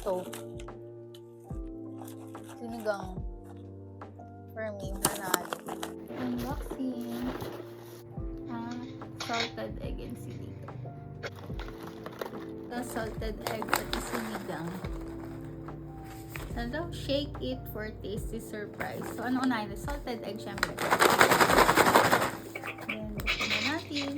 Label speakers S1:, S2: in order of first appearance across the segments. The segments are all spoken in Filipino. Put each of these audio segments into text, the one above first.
S1: Ito. Sinigang. For me, manalo.
S2: Unboxing. Salted egg and sinigang. Ito, salted egg at sinigang. Ano? Shake it for tasty surprise. So, ano unahin? Salted egg, syempre. Ayan, buksan na natin.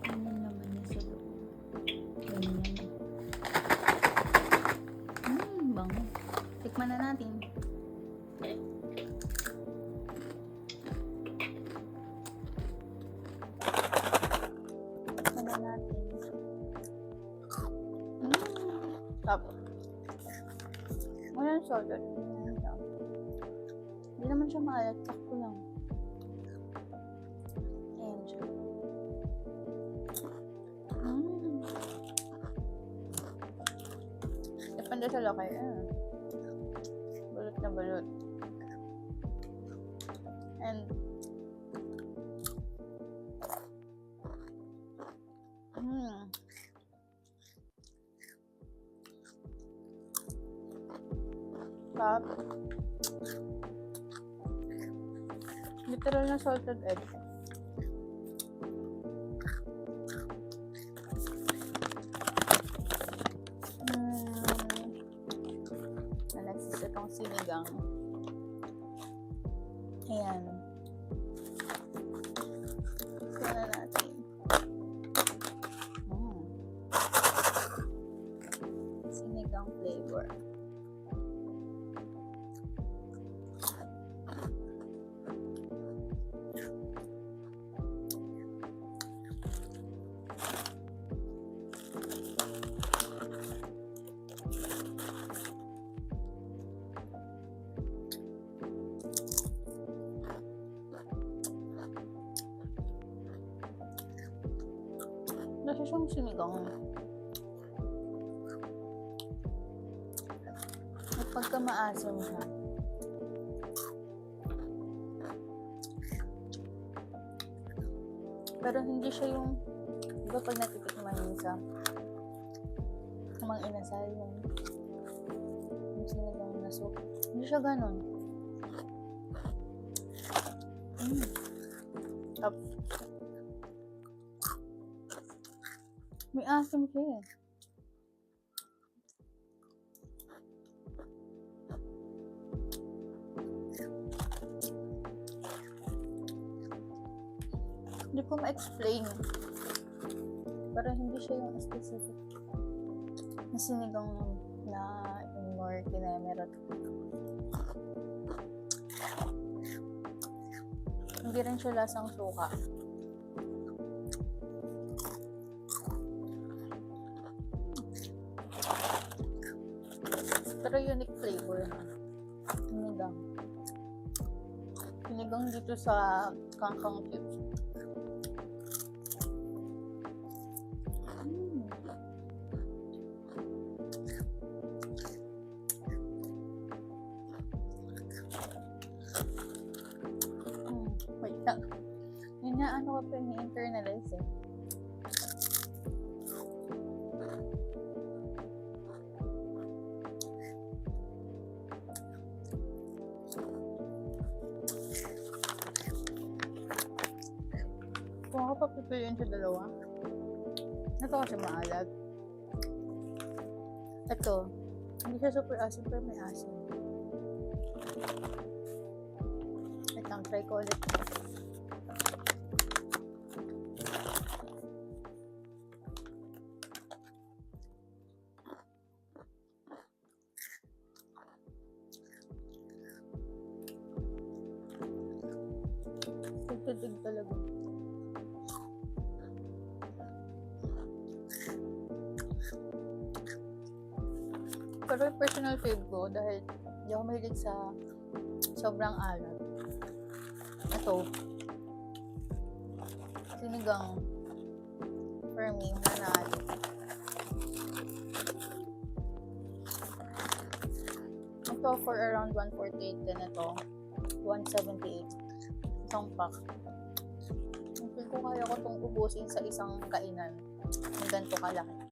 S2: Ano naman niya sa loob? Ganyan. Bango. Tikman na natin. Tikman na natin.
S1: Tapos. Walang salted. Hindi naman siya maalat. Sakto lang. Ayan siya. Depende sa lokay. Balot na balot. And Sarap. Literal na salted egg. Next, itong sinigang. Ayan. Ito na natin. Sinigang flavor. Nasa siyang sinigang. At pagka maasim siya. Pero hindi siya yung, diba pag natitikman yun sa mga inasal yung sinigang na soup. Hindi siya ganun. Tapos, may asim siya eh. Hindi ko ma-explain. Pero hindi siya yung specific na sinigang na yung more kinemerot. Hindi rin siya lasang suka. Pero unique flavor ha. Sinigang. Sinigang dito sa kangkang cubes. Wait lang. Yun na ano ko pa ni-internalize eh. Kung ako papipiliin sa dalawa, ito kasi maalat. Ito, hindi siya super asim pero may asim. Wait lang, try ko ulit. Tugtugtog talaga. Pero yung personal fave ko dahil hindi ako mahilig sa sobrang alat. Ito, sinigang. For me, manalo. to for around 148 din ito. 178. Isang pack. Feel ko kaya ko itong ubusin sa isang kainan. Yung ganito kalaki.